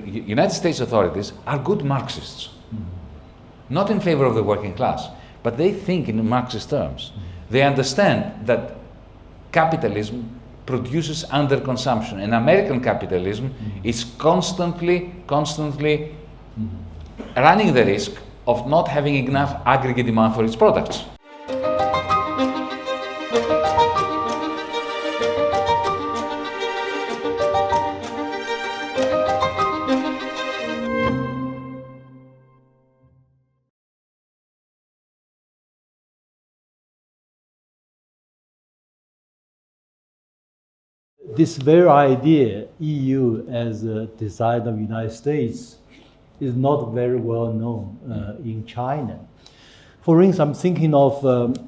United States authorities are good Marxists, not in favor of the working class, but they think in Marxist terms. They understand that capitalism produces underconsumption, and American capitalism is constantly running the risk of not having enough aggregate demand for its products. This very idea, EU as a design of the United States, is not very well known in China. For instance, I'm thinking of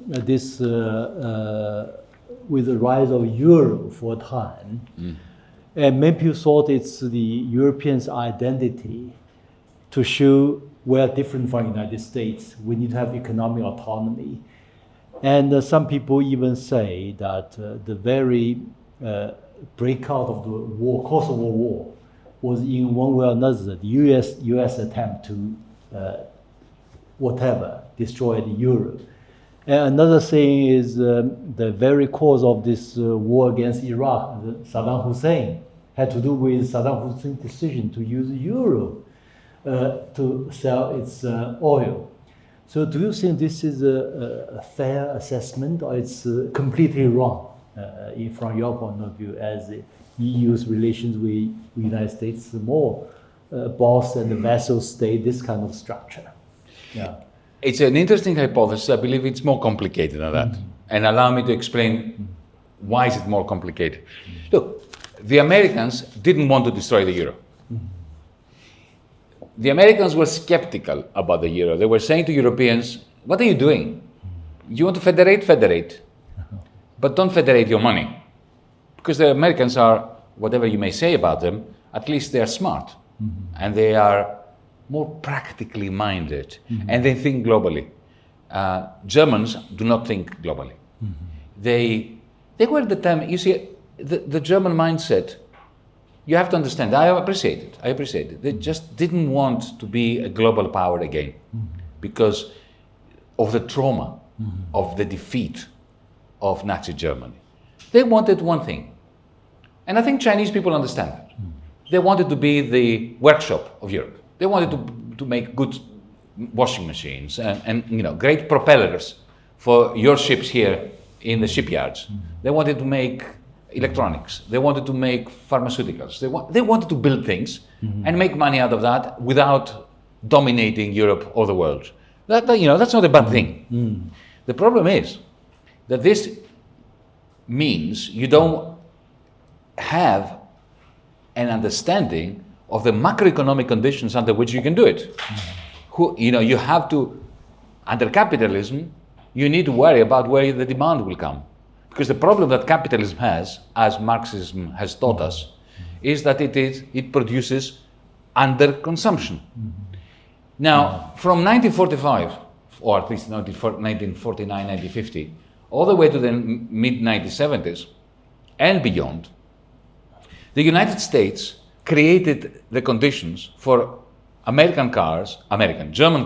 this with the rise of Euro for a time. And many people thought it's the Europeans' identity to show we're different from the United States. We need to have economic autonomy. And some people even say that the very breakout of the war, Kosovo War, was in one way or another the U.S. attempt to destroy the euro. And another thing is the very cause of this war against Iraq, Saddam Hussein, had to do with Saddam Hussein's decision to use euro to sell its oil. So do you think this is a fair assessment, or it's completely wrong from your point of view, as the EU's relations with the United States, more boss and vassal state, this kind of structure? Yeah. It's an interesting hypothesis. I believe it's more complicated than that. And allow me to explain why is it more complicated. Look, the Americans didn't want to destroy the euro. The Americans were skeptical about the euro. They were saying to Europeans, what are you doing? You want to federate? Federate. But don't federate your money. Because the Americans are, whatever you may say about them, at least they are smart. And they are more practically minded. And they think globally. Germans do not think globally. They were at the time, you see, the German mindset, you have to understand, I appreciate it. They just didn't want to be a global power again because of the trauma of the defeat of Nazi Germany. They wanted one thing. And I think Chinese people understand that. They wanted to be the workshop of Europe. They wanted to make good washing machines and great propellers for your ships here in the shipyards. They wanted to make electronics. They wanted to make pharmaceuticals. They wanted to build things and make money out of that without dominating Europe or the world. That's not a bad thing. The problem is that this means you don't have an understanding of the macroeconomic conditions under which you can do it. You have to, under capitalism, you need to worry about where the demand will come. Because the problem that capitalism has, as Marxism has taught us, is that it produces underconsumption. Now, from 1945, or at least 1949, 1950, all the way to the mid-1970s and beyond, the United States created the conditions for German cars and German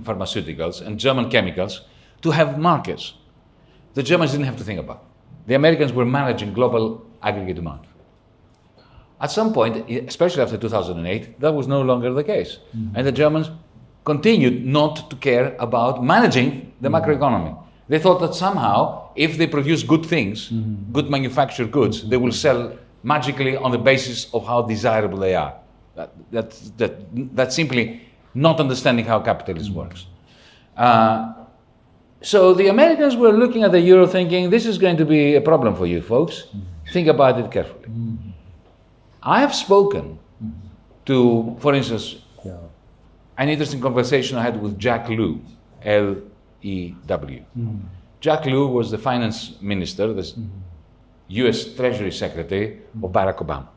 pharmaceuticals and German chemicals to have markets. The Germans didn't have to think about it. The Americans were managing global aggregate demand. At some point, especially after 2008, that was no longer the case. And the Germans continued not to care about managing the macroeconomy. They thought that somehow, if they produce good things, good manufactured goods, they will sell magically on the basis of how desirable they are. That's simply not understanding how capitalism works. So the Americans were looking at the euro thinking, this is going to be a problem for you folks. Think about it carefully. I have spoken to, for instance, an interesting conversation I had with Jack Lew, L-E-W. Jack Lew was the finance minister, the US Treasury Secretary of Barack Obama.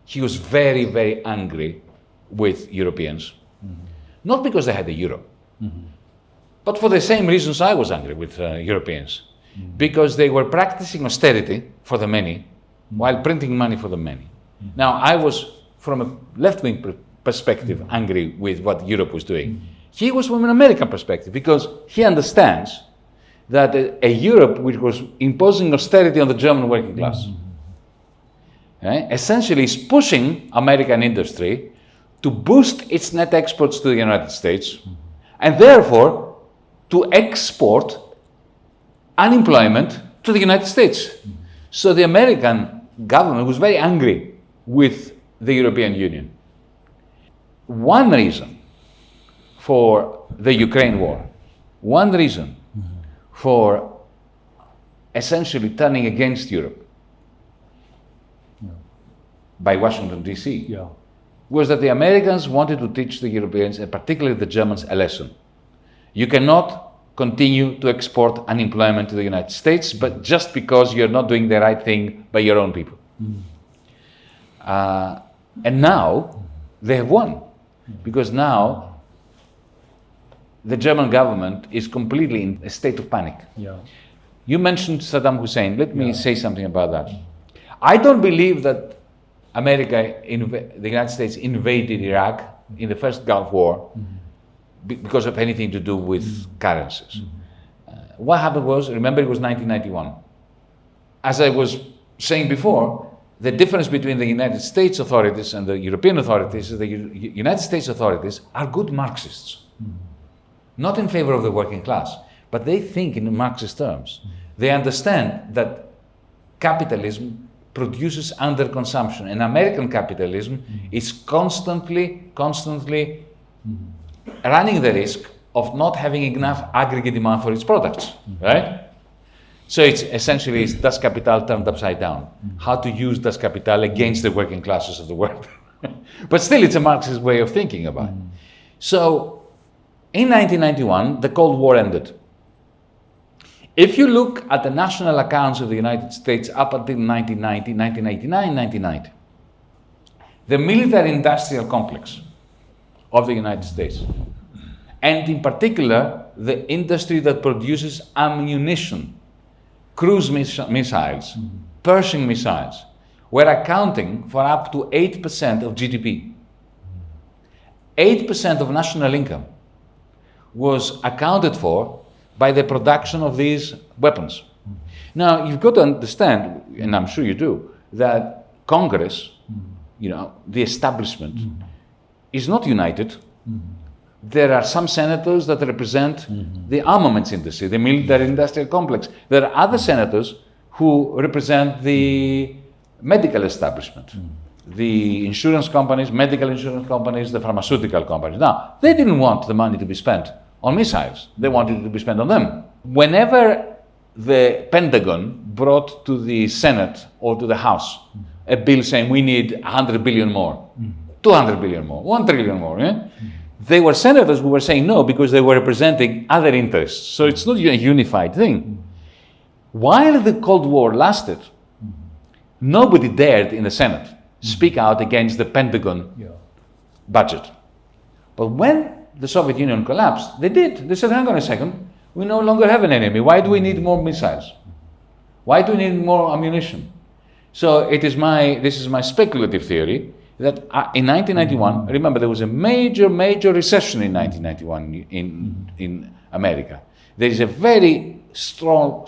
He was very, very angry with Europeans, not because they had the euro, but for the same reasons I was angry with Europeans, because they were practicing austerity for the many while printing money for the many. Now, I was from a left-wing perspective, angry with what Europe was doing. He was from an American perspective, because he understands that a Europe which was imposing austerity on the German working class, essentially is pushing American industry to boost its net exports to the United States, and therefore to export unemployment to the United States. So the American government was very angry with the European Union. One reason for the Ukraine war, one reason for essentially turning against Europe by Washington, D.C., was that the Americans wanted to teach the Europeans, and particularly the Germans, a lesson. You cannot continue to export unemployment to the United States, but just because you're not doing the right thing by your own people. And now they have won, because now the German government is completely in a state of panic. You mentioned Saddam Hussein. Let me say something about that. I don't believe that the United States invaded Iraq in the first Gulf War because of anything to do with currencies. What happened was, remember, it was 1991. As I was saying before, the difference between the United States authorities and the European authorities is the United States authorities are good Marxists. Not in favor of the working class, but they think in Marxist terms. They understand that capitalism produces underconsumption, and American capitalism is constantly running the risk of not having enough aggregate demand for its products, right? So it's essentially Das Kapital turned upside down. How to use Das Kapital against the working classes of the world. But still, it's a Marxist way of thinking about it. So in 1991, the Cold War ended. If you look at the national accounts of the United States up until 1990, 1989, 1990, the military-industrial complex of the United States, and in particular, the industry that produces ammunition, cruise missiles, Pershing missiles, were accounting for up to 8% of GDP. 8% of national income was accounted for by the production of these weapons. Now, you've got to understand, and I'm sure you do, that Congress, the establishment, is not united. There are some senators that represent the armaments industry, the military-industrial complex. There are other senators who represent the medical establishment, the insurance companies, medical insurance companies, the pharmaceutical companies. Now, they didn't want the money to be spent on missiles. They wanted it to be spent on them. Whenever the Pentagon brought to the Senate or to the House a bill saying we need 100 billion more, 200 billion more, 1 trillion more, they were senators who were saying no because they were representing other interests. So it's not a unified thing. While the Cold War lasted, nobody dared in the Senate speak out against the Pentagon budget. But when the Soviet Union collapsed, they did. They said, hang on a second, we no longer have an enemy. Why do we need more missiles? Why do we need more ammunition? So this is my speculative theory, that in 1991, remember there was a major recession in 1991 in America. There is a very strong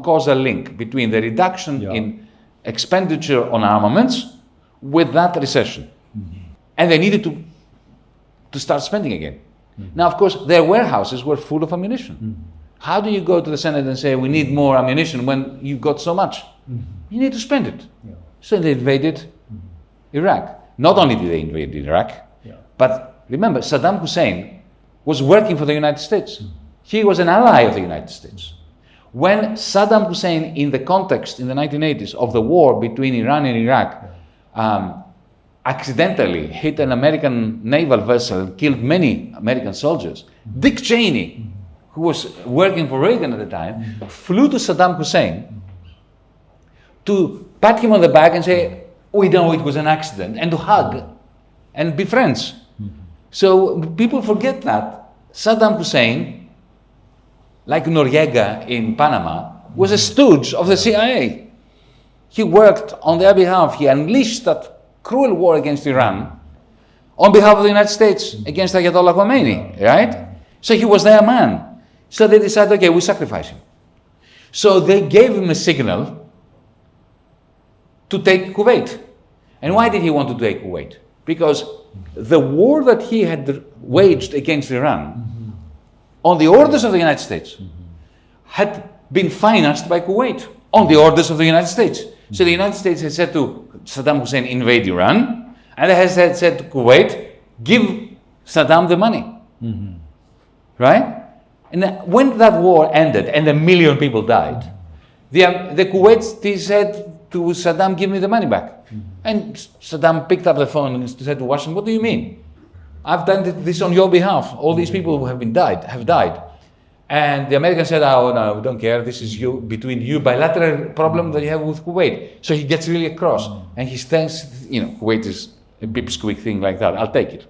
causal link between the reduction in expenditure on armaments with that recession. And they needed to start spending again. Now, of course, their warehouses were full of ammunition. How do you go to the Senate and say, we need more ammunition when you've got so much? You need to spend it. So they invaded Iraq. Not only did they invade Iraq, but remember, Saddam Hussein was working for the United States. He was an ally of the United States. When Saddam Hussein, in the context in the 1980s of the war between Iran and Iraq, accidentally hit an American naval vessel and killed many American soldiers, Dick Cheney, who was working for Reagan at the time, flew to Saddam Hussein to pat him on the back and say, we know it was an accident, and to hug and be friends. So people forget that Saddam Hussein, like Noriega in Panama, was a stooge of the CIA. He worked on their behalf. He unleashed that cruel war against Iran on behalf of the United States against Ayatollah Khomeini, right? So he was their man. So they decided, okay, we sacrifice him. So they gave him a signal to take Kuwait. And why did he want to take Kuwait? Because the war that he had waged against Iran, on the orders of the United States, had been financed by Kuwait, on the orders of the United States. So the United States had said to Saddam Hussein, invade Iran, and they had said to Kuwait, give Saddam the money. Right? And when that war ended and 1 million people died, the Kuwaiti said to Saddam, give me the money back. And Saddam picked up the phone and said to Washington, what do you mean? I've done this on your behalf. All these people who have died. And the Americans said, oh no, we don't care. This is between you, bilateral problem that you have with Kuwait. So he gets really across. And he stands, Kuwait is a pipsqueak thing like that. I'll take it.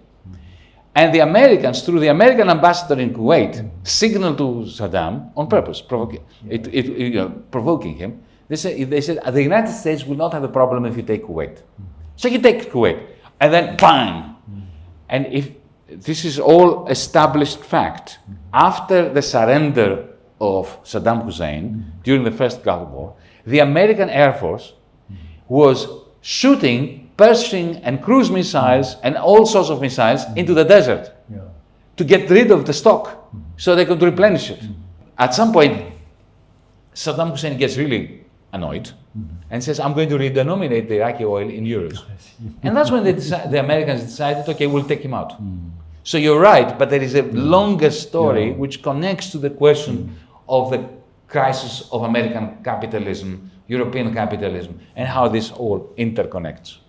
And the Americans, through the American ambassador in Kuwait, signaled to Saddam on purpose, provoking him. They said, the United States will not have a problem if you take Kuwait. So he takes Kuwait, and then bang! And if this is all established fact, after the surrender of Saddam Hussein during the first Gulf War, the American Air Force was shooting Pershing and cruise missiles and all sorts of missiles into the desert to get rid of the stock so they could replenish it. At some point, Saddam Hussein gets really annoyed and says, I'm going to redenominate the Iraqi oil in euros. And that's when the Americans decided, okay, we'll take him out. So you're right, but there is a longer story which connects to the question of the crisis of American capitalism, European capitalism, and how this all interconnects.